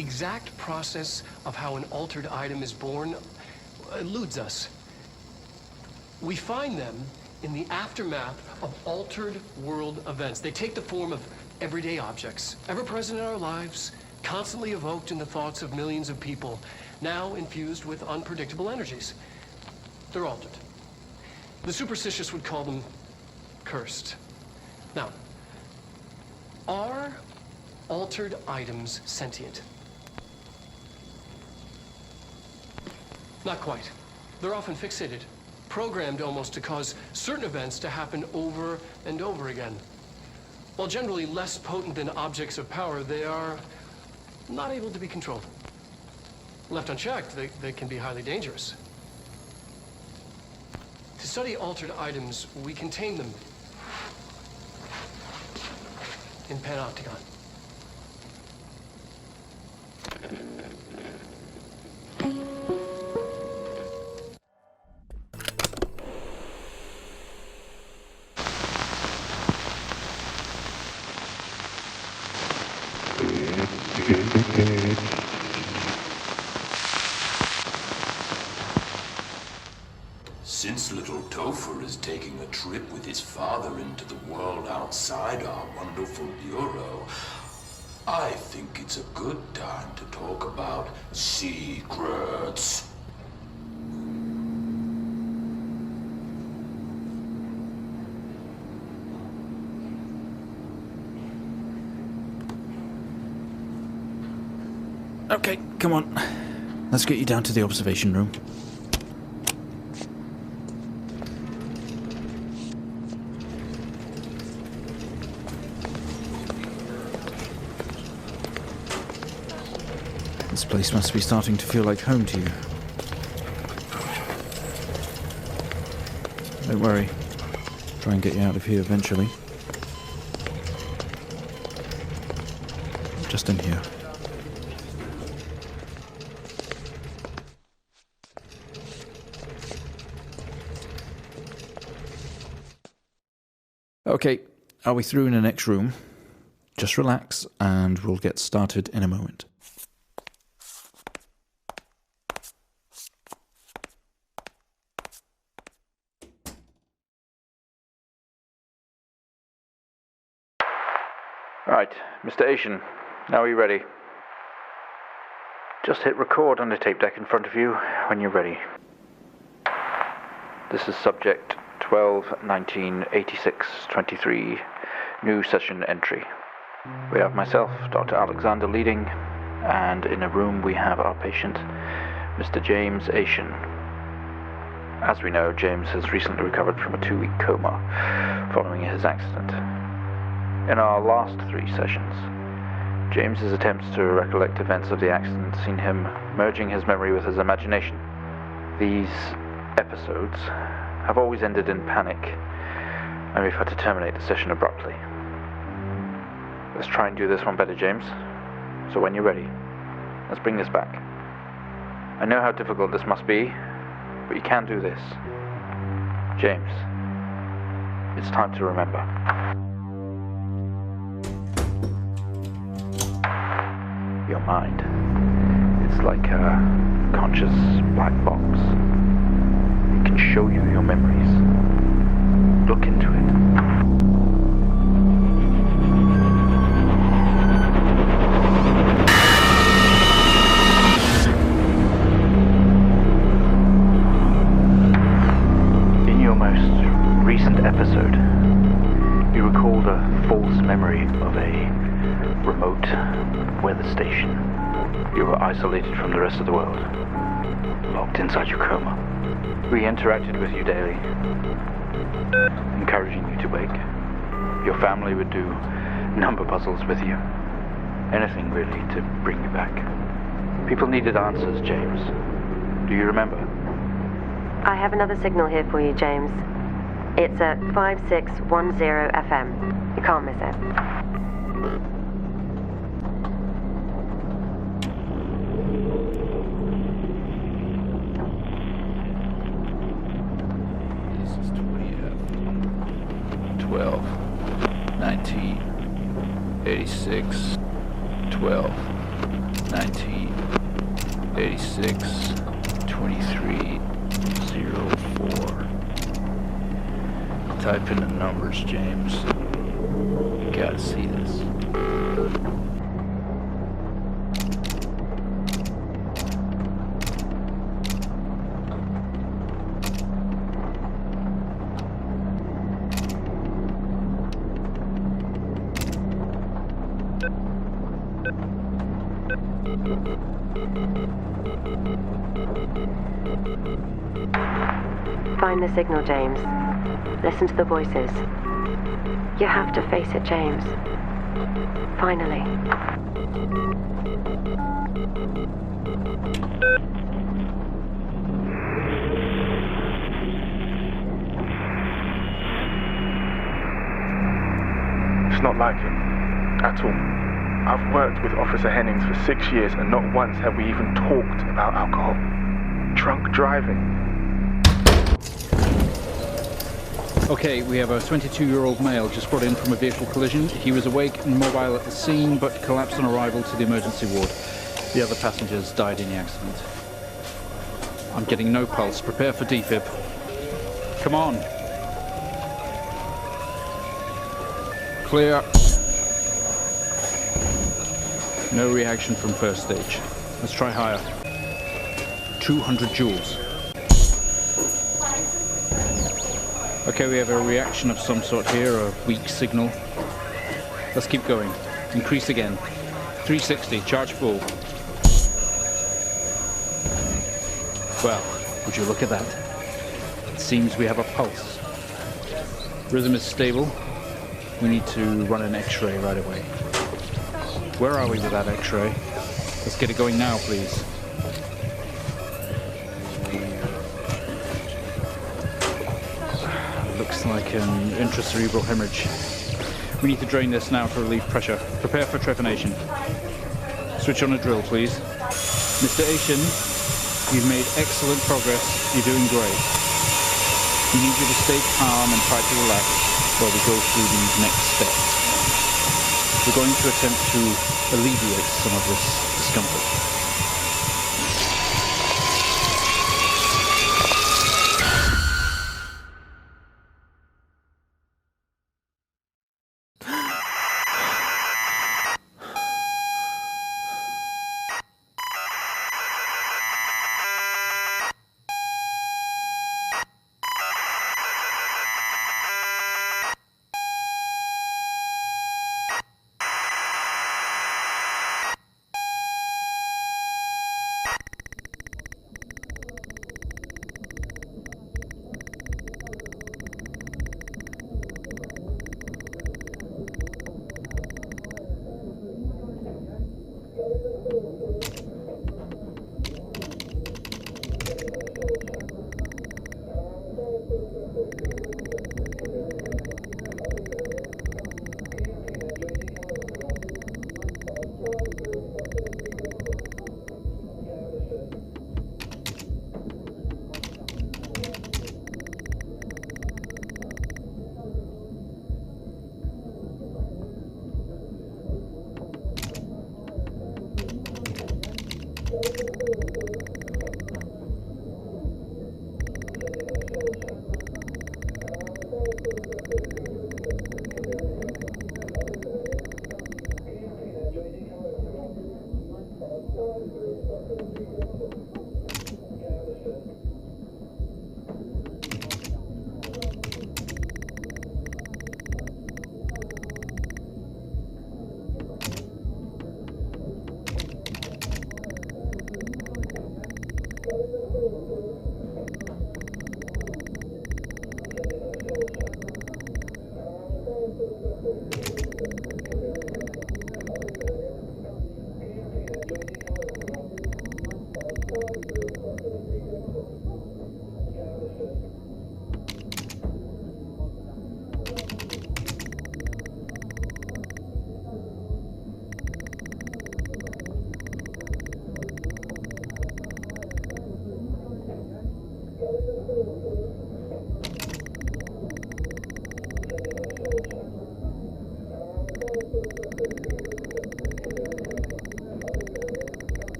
the exact process of how an altered item is born eludes us. We find them in the aftermath of altered world events. They take the form of everyday objects, ever present in our lives, constantly evoked in the thoughts of millions of people, now infused with unpredictable energies. They're altered. The superstitious would call them cursed. Now, are altered items sentient? Not quite. They're often fixated, programmed almost to cause certain events to happen over and over again. While generally less potent than objects of power, they are not able to be controlled. Left unchecked, they can be highly dangerous. To study altered items, we contain them in Panopticon. Since little Topher is taking a trip with his father into the world outside our wonderful bureau, I think it's a good time to talk about secrets. Okay, come on. Let's get you down to the observation room. This place must be starting to feel like home to you. Don't worry. Try and get you out of here eventually. Just in here. Okay, are we through in the next room? Just relax and we'll get started in a moment. Right, Mr. HÍN, now are you ready? Just hit record on the tape deck in front of you when you're ready. This is subject 12-19-86-23, new session entry. We have myself, Dr. Alexander, leading, and in a room we have our patient, Mr. James HÍN. As we know, James has recently recovered from a 2-week coma following his accident. In our last 3 sessions, James's attempts to recollect events of the accident seen him merging his memory with his imagination. These episodes have always ended in panic, and we've had to terminate the session abruptly. Let's try and do this one better, James. So when you're ready, let's bring this back. I know how difficult this must be, but you can do this. James, it's time to remember. Your mind. It's like a conscious black box. It can show you your memories. Look into it. In your most recent episode, you recalled a false memory of a remote weather station. You were isolated from the rest of the world, locked inside your coma. We interacted with you daily, encouraging you to wake. Your family would do number puzzles with you. Anything really to bring you back. People needed answers, James. Do you remember? I have another signal here for you, James. It's at 5610 FM. You can't miss it. This is 12, 19, 86, 12. 1986 2304. Type in the numbers, James. Gotta see this. Find the signal, James. Listen to the voices. You have to face it, James. Finally. It's not like him. At all. I've worked with Officer Hennings for 6 years and not once have we even talked about alcohol. Drunk driving. Okay, we have a 22-year-old male just brought in from a vehicle collision. He was awake and mobile at the scene, but collapsed on arrival to the emergency ward. The other passengers died in the accident. I'm getting no pulse. Prepare for defib. Come on. Clear. No reaction from first stage. Let's try higher. 200 joules. Okay, we have a reaction of some sort here, a weak signal. Let's keep going. Increase again. 360, charge full. Well, would you look at that? It seems we have a pulse. Rhythm is stable. We need to run an X-ray right away. Where are we with that X-ray? Let's get it going now, please. Looks like an intracerebral hemorrhage. We need to drain this now to relieve pressure. Prepare for trepanation. Switch on a drill, please. Mr. ℚOᴚ, you've made excellent progress. You're doing great. We need you to stay calm and try to relax while we go through these next steps. We're going to attempt to alleviate some of this discomfort.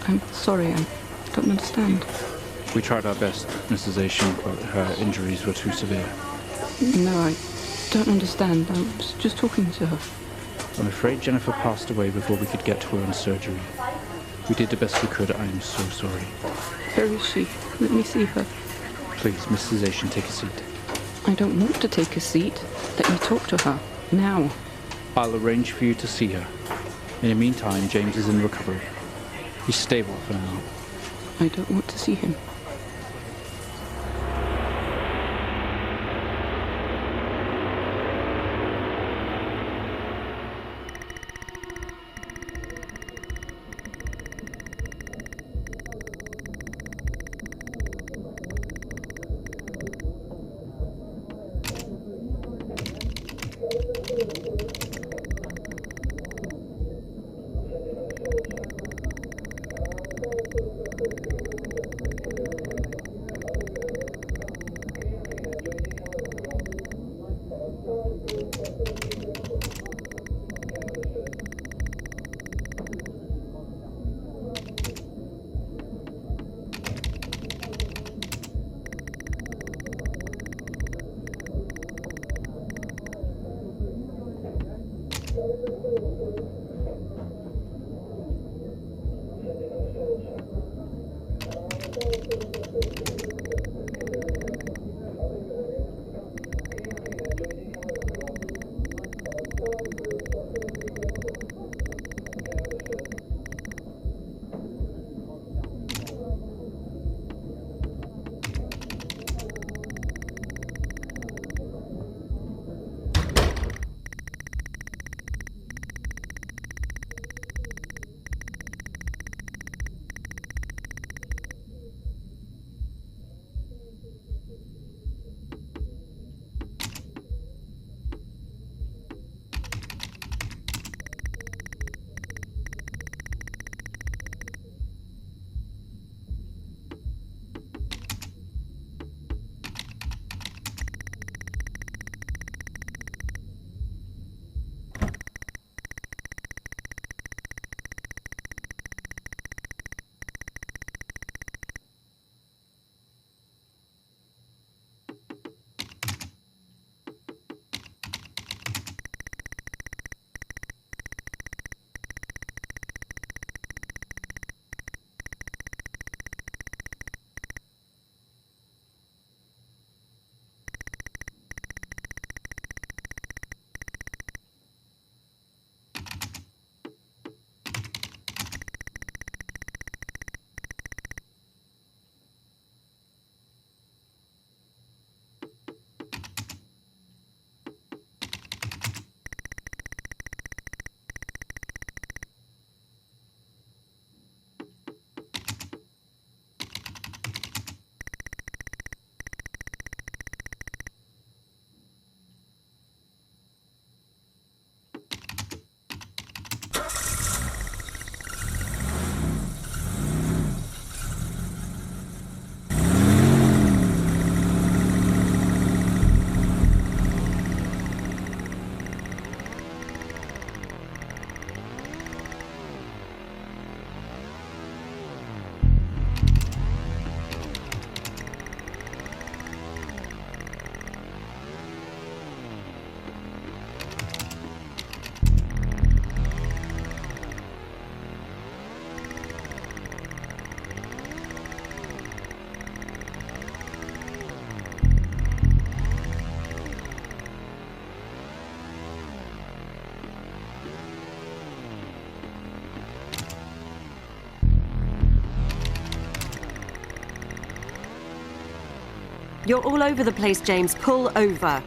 I'm sorry, I don't understand. We tried our best, Mrs. H, but her injuries were too severe. No, I don't understand. I was just talking to her. I'm afraid Jennifer passed away before we could get to her in surgery. We did the best we could. I am so sorry. Where is she? Let me see her. Please, Mrs. H, take a seat. I don't want to take a seat. Let me talk to her. Now. I'll arrange for you to see her. In the meantime, James is in recovery. He's stable for now. I don't want to see him. You're all over the place, James. Pull over.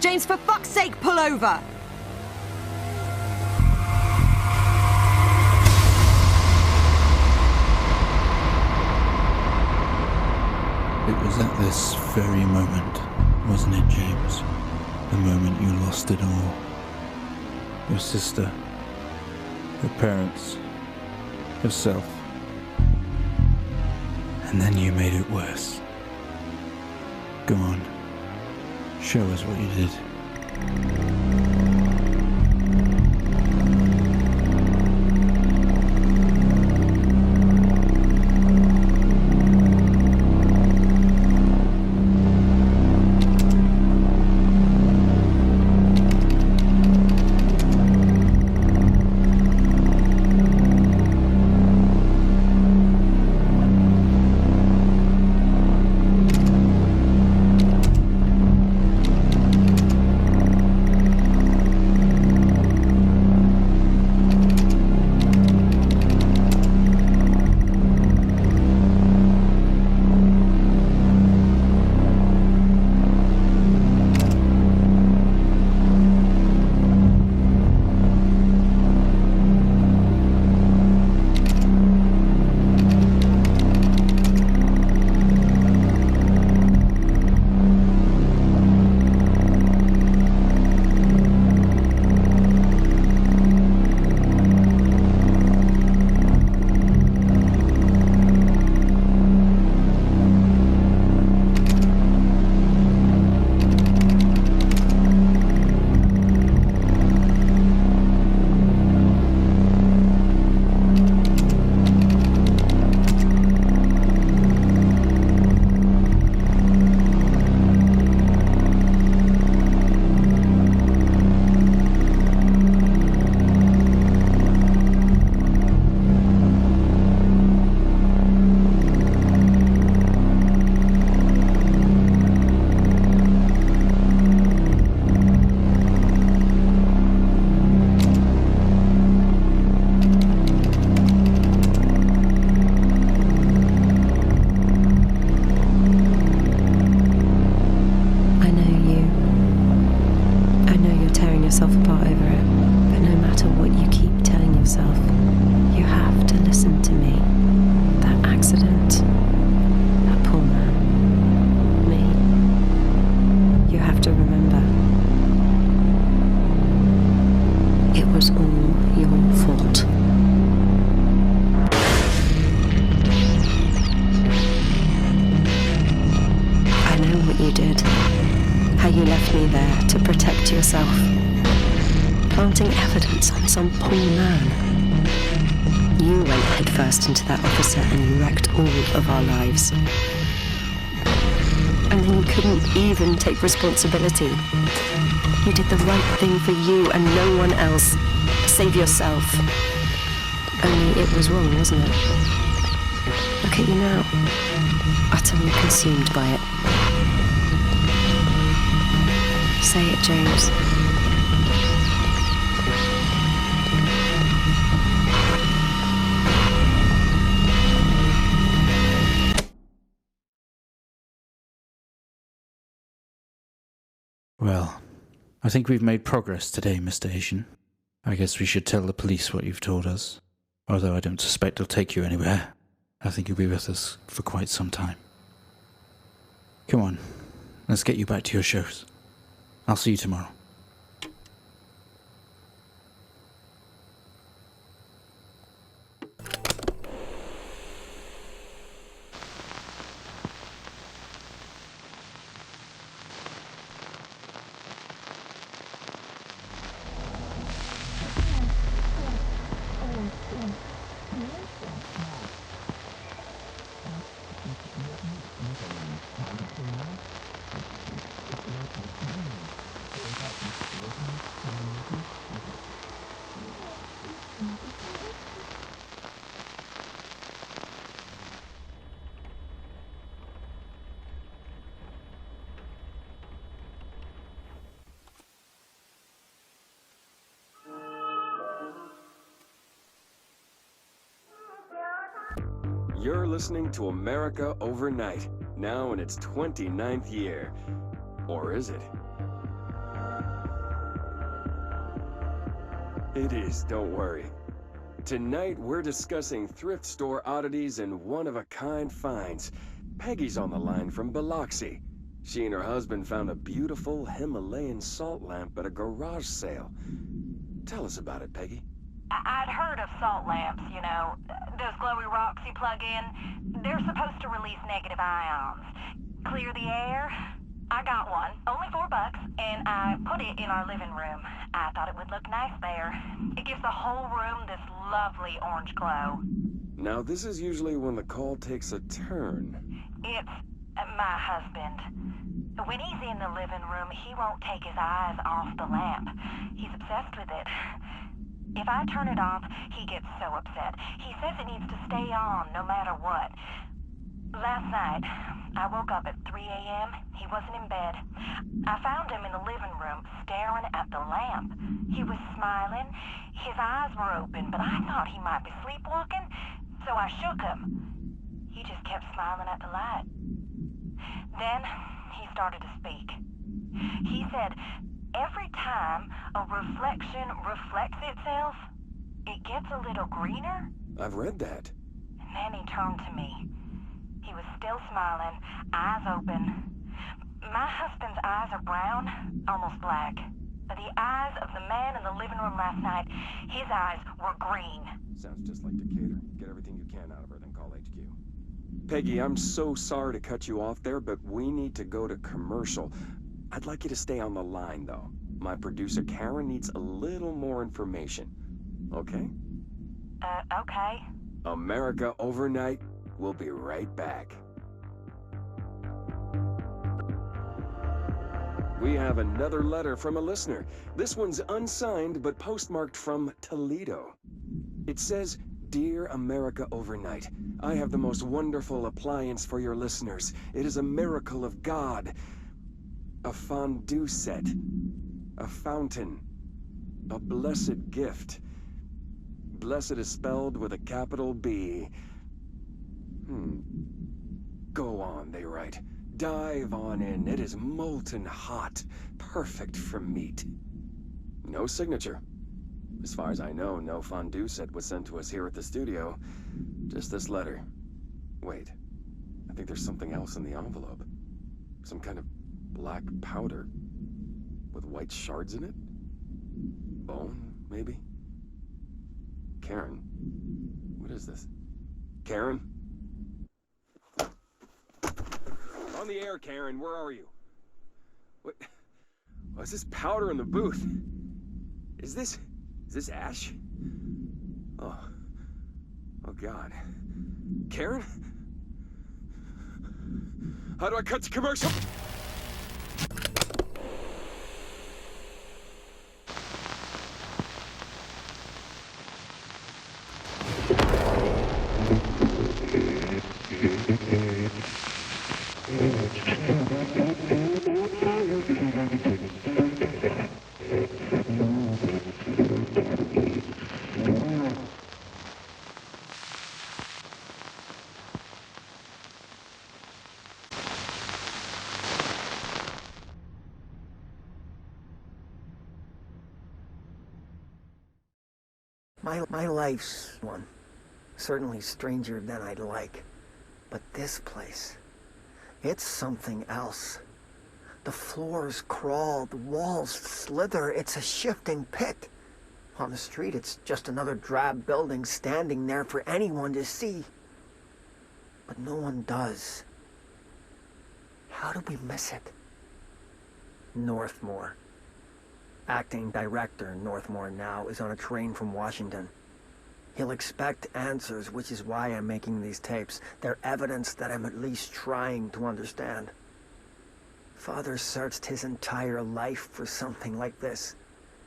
James, for fuck's sake, pull over! It was at this very moment, wasn't it, James? The moment you lost it all. Your sister, your parents, yourself. And then you made it worse. Go on. Show us what you did. Planting evidence on some poor man. You went headfirst into that officer and you wrecked all of our lives. And then you couldn't even take responsibility. You did the right thing for you and no one else. Save yourself. Only it was wrong, wasn't it? Look at you now. Utterly consumed by it. Say it, James. Well, I think we've made progress today, Mr. H. I guess we should tell the police what you've told us. Although I don't suspect they'll take you anywhere. I think you'll be with us for quite some time. Come on, let's get you back to your shows. I'll see you tomorrow. You're listening to America Overnight, now in its 29th year. Or is it? It is, don't worry. Tonight, we're discussing thrift store oddities and one-of-a-kind finds. Peggy's on the line from Biloxi. She and her husband found a beautiful Himalayan salt lamp at a garage sale. Tell us about it, Peggy. I'd heard of salt lamps, you know. Those glowy rocks you plug in. They're supposed to release negative ions. Clear the air. I got one, only $4, and I put it in our living room. I thought it would look nice there. It gives the whole room this lovely orange glow. Now, this is usually when the call takes a turn. It's my husband. When he's in the living room, he won't take his eyes off the lamp. He's obsessed with it. If I turn it off, he gets so upset. He says it needs to stay on no matter what. Last night, I woke up at 3 a.m. He wasn't in bed. I found him in the living room, staring at the lamp. He was smiling. His eyes were open, but I thought he might be sleepwalking, so I shook him. He just kept smiling at the light. Then, he started to speak. He said, every time a reflection reflects itself, it gets a little greener. I've read that. And then he turned to me. He was still smiling, eyes open. My husband's eyes are brown, almost black. The eyes of the man in the living room last night, his eyes were green. Sounds just like Decatur. Get everything you can out of her, then call HQ. Peggy, I'm so sorry to cut you off there, but we need to go to commercial. I'd like you to stay on the line, though. My producer, Karen, needs a little more information. Okay? Okay. America Overnight. We'll be right back. We have another letter from a listener. This one's unsigned, but postmarked from Toledo. It says, Dear America Overnight, I have the most wonderful appliance for your listeners. It is a miracle of God. A fondue set. A fountain. A blessed gift. Blessed is spelled with a capital B. Go on, they write. Dive on in. It is molten hot. Perfect for meat. No signature. As far as I know, no fondue set was sent to us here at the studio. Just this letter. Wait. I think there's something else in the envelope. Some kind of black powder. With white shards in it? Bone, maybe? Karen. What is this? Karen? On the air, Karen. Where are you? What? What's this powder in the booth? Is this ash? Oh God. Karen? How do I cut to commercial? My life's one. Certainly stranger than I'd like. But this place, it's something else. The floors crawl, the walls slither, it's a shifting pit. On the street, it's just another drab building standing there for anyone to see. But no one does. How do we miss it? Northmore. Acting director Northmore now is on a train from Washington. He'll expect answers, which is why I'm making these tapes. They're evidence that I'm at least trying to understand. Father searched his entire life for something like this,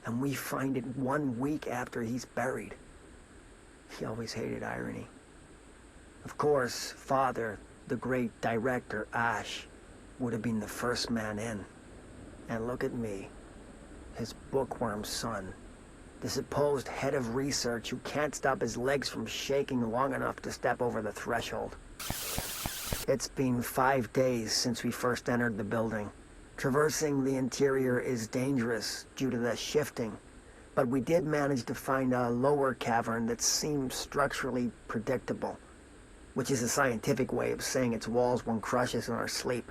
and we find it 1 week after he's buried. He always hated irony. Of course, Father, the great director, Ash, would have been the first man in. And look at me, his bookworm son, The supposed head of research who can't stop his legs from shaking long enough to step over the threshold. It's been 5 days since we first entered the building. Traversing the interior is dangerous due to the shifting, but we did manage to find a lower cavern that seems structurally predictable, which is a scientific way of saying its walls won't crush us in our sleep.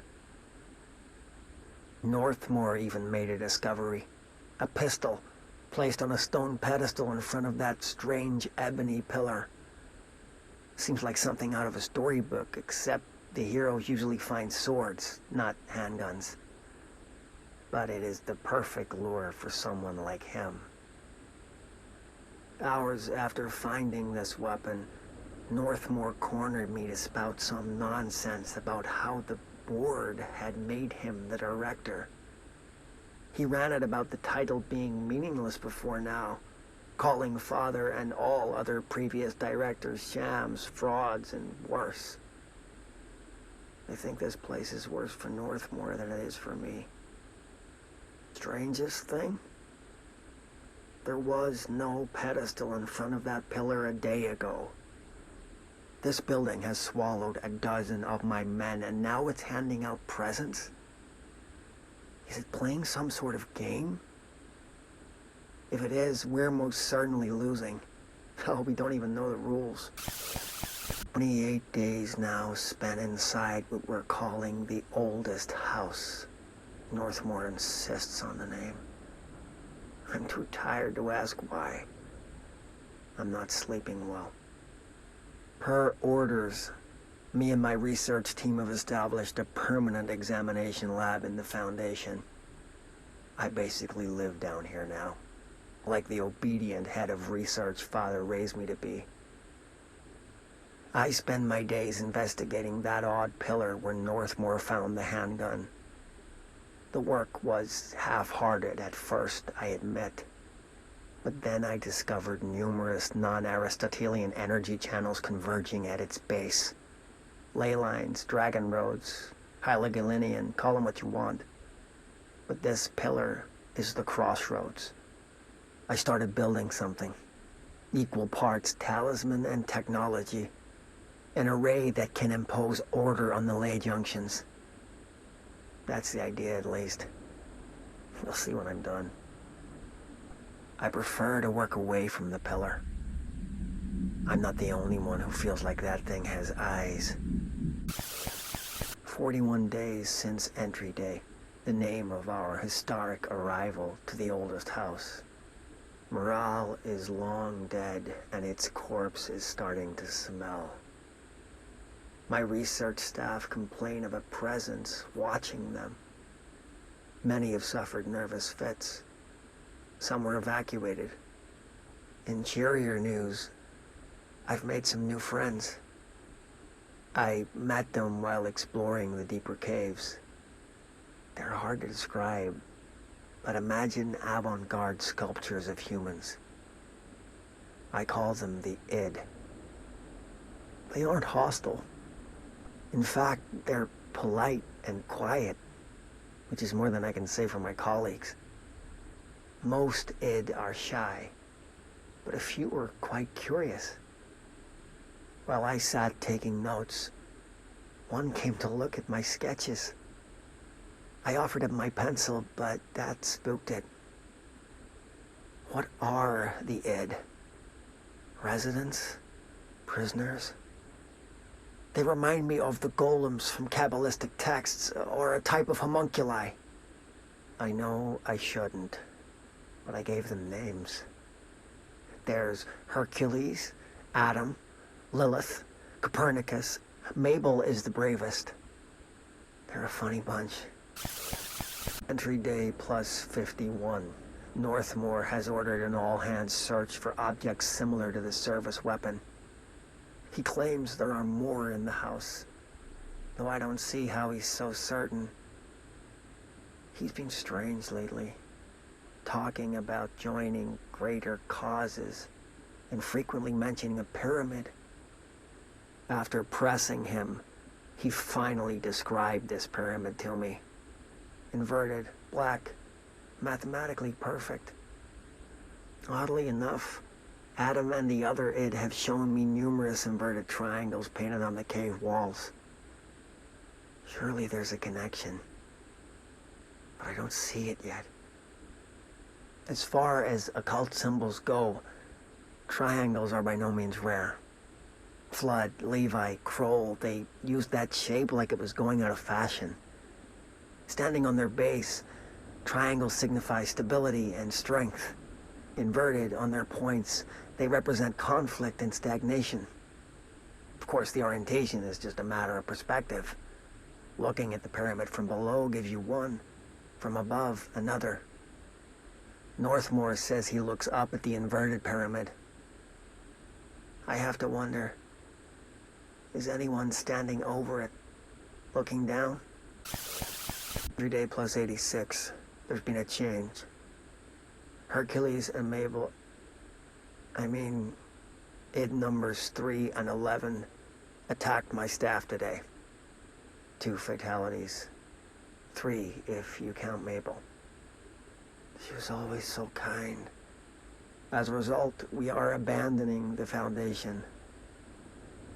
℺MOORE even made a discovery. A pistol placed on a stone pedestal in front of that strange ebony pillar. Seems like something out of a storybook, except the heroes usually find swords, not handguns. But it is the perfect lure for someone like him. Hours after finding this weapon, ℺MOORE cornered me to spout some nonsense about how the board had made him the director. He ranted about the title being meaningless before now, calling Father and all other previous directors shams, frauds, and worse. I think this place is worse for ℺MOORE than it is for me. Strangest thing? There was no pedestal in front of that pillar a day ago. This building has swallowed a dozen of my men, and now it's handing out presents? Is it playing some sort of game? If it is, we're most certainly losing. Oh, we don't even know the rules. 28 days now spent inside what we're calling the oldest house. ℺MOORE insists on the name. I'm too tired to ask why. I'm not sleeping well. Per orders, me and my research team have established a permanent examination lab in the Foundation. I basically live down here now, like the obedient head of research Father raised me to be. I spend my days investigating that odd pillar where ℺MOORE found the handgun. The work was half-hearted at first, I admit. But then I discovered numerous non-Aristotelian energy channels converging at its base. Ley lines, dragon roads, Iᴚ, call them what you want. But this pillar is the crossroads. I started building something. Equal parts talisman and technology. An array that can impose order on the ley junctions. That's the idea, at least. We'll see when I'm done. I prefer to work away from the pillar. I'm not the only one who feels like that thing has eyes. 41 days since entry day, the name of our historic arrival to the oldest house. Morale is long dead, and its corpse is starting to smell. My research staff complain of a presence watching them. Many have suffered nervous fits. Some were evacuated. In cheerier news, I've made some new friends. I met them while exploring the deeper caves. They're hard to describe, but imagine avant-garde sculptures of humans. I call them the ILԼ. They aren't hostile. In fact, they're polite and quiet, which is more than I can say for my colleagues. Most ILL are shy, but a few are quite curious. While I sat taking notes, one came to look at my sketches. I offered him my pencil, but that spooked it. What are the ILL? Residents? Prisoners? They remind me of the golems from Kabbalistic texts, or a type of homunculi. I know I shouldn't, but I gave them names. There's Hercules, Adam, Lilith, Copernicus. Mabel is the bravest. They're a funny bunch. Entry day plus 51. ℺MOORE has ordered an all-hands search for objects similar to the service weapon. He claims there are more in the house, though I don't see how he's so certain. He's been strange lately, talking about joining greater causes and frequently mentioning a pyramid. After pressing him, he finally described this pyramid to me. Inverted, black, mathematically perfect. Oddly enough, Adam and the other id have shown me numerous inverted triangles painted on the cave walls. Surely there's a connection, but I don't see it yet. As far as occult symbols go, triangles are by no means rare. Flood, Levi, Kroll, they used that shape like it was going out of fashion. Standing on their base, triangles signify stability and strength. Inverted on their points, they represent conflict and stagnation. Of course, the orientation is just a matter of perspective. Looking at the pyramid from below gives you one, from above another. Northmore says he looks up at the inverted pyramid. I have to wonder, is anyone standing over it, looking down? Every day plus 86, there's been a change. Hercules and Mabel, id numbers 3 and 11, attacked my staff today. 2 fatalities. 3 if you count Mabel. She was always so kind. As a result, we are abandoning the Foundation.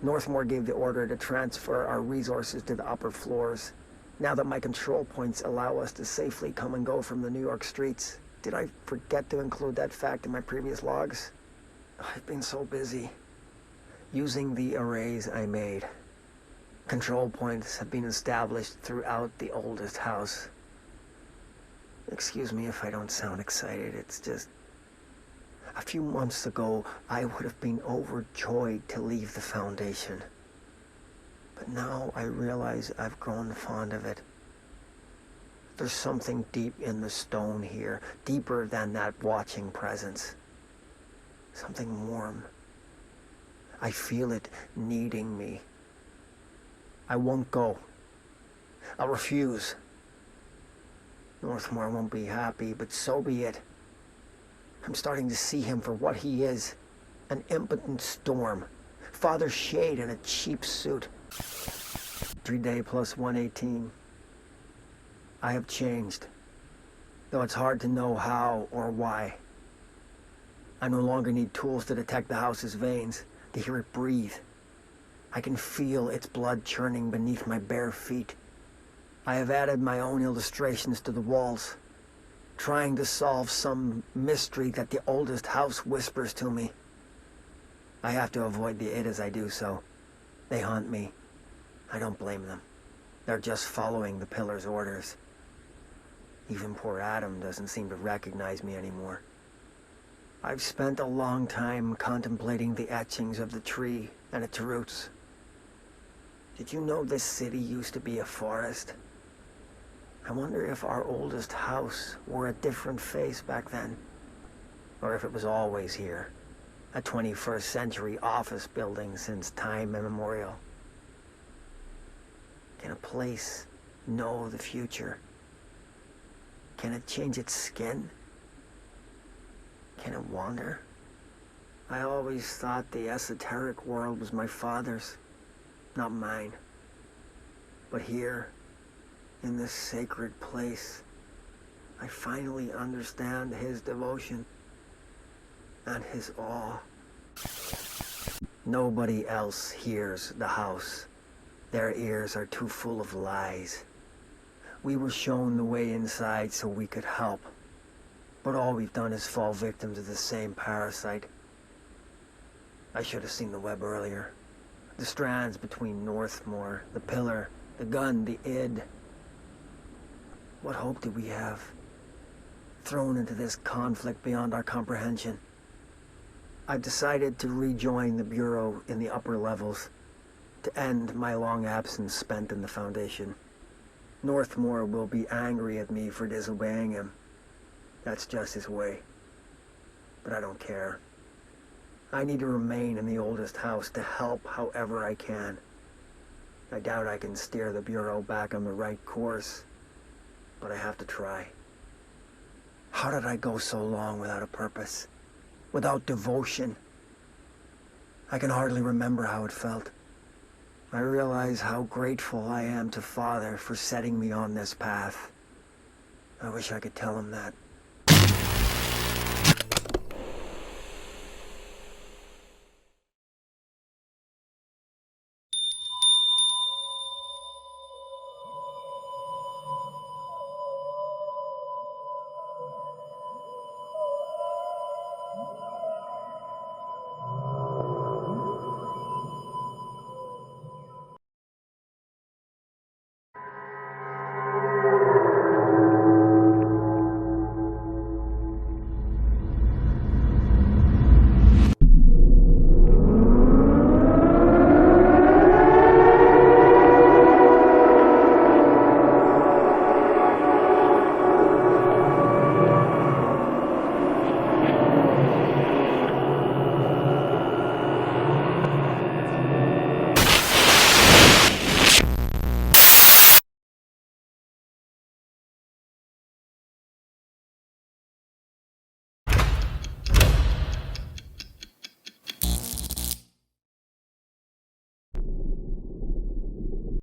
Northmore gave the order to transfer our resources to the upper floors, now that my control points allow us to safely come and go from the New York streets. Did I forget to include that fact in my previous logs? I've been so busy using the arrays I made. Control points have been established throughout the oldest house. Excuse me if I don't sound excited, it's just... A few months ago, I would have been overjoyed to leave the Foundation. But now I realize I've grown fond of it. There's something deep in the stone here, deeper than that watching presence. Something warm. I feel it needing me. I won't go. I'll refuse. Northmore won't be happy, but so be it. I'm starting to see him for what he is. An impotent storm. Father Shade in a cheap suit. 3 day plus 118. I have changed, though it's hard to know how or why. I no longer need tools to detect the house's veins, to hear it breathe. I can feel its blood churning beneath my bare feet. I have added my own illustrations to the walls, trying to solve some mystery that the oldest house whispers to me. I have to avoid the id as I do so. They haunt me. I don't blame them. They're just following the pillar's orders. Even poor Adam doesn't seem to recognize me anymore. I've spent a long time contemplating the etchings of the tree and its roots. Did you know this city used to be a forest? I wonder if our oldest house wore a different face back then. Or if it was always here. A 21st century office building since time immemorial. Can a place know the future? Can it change its skin? Can it wander? I always thought the esoteric world was my father's, not mine. But here, in this sacred place, I finally understand his devotion and his awe. Nobody else hears the house. Their ears are too full of lies. We were shown the way inside so we could help. But all we've done is fall victim to the same parasite. I should have seen the web earlier. The strands between Northmore, the pillar, the gun, the id. What hope did we have? Thrown into this conflict beyond our comprehension. I've decided to rejoin the Bureau in the upper levels, to end my long absence spent in the Foundation. Northmore will be angry at me for disobeying him. That's just his way. But I don't care. I need to remain in the oldest house to help however I can. I doubt I can steer the Bureau back on the right course, but I have to try. How did I go so long without a purpose? Without devotion? I can hardly remember how it felt. I realize how grateful I am to Father for setting me on this path. I wish I could tell him that.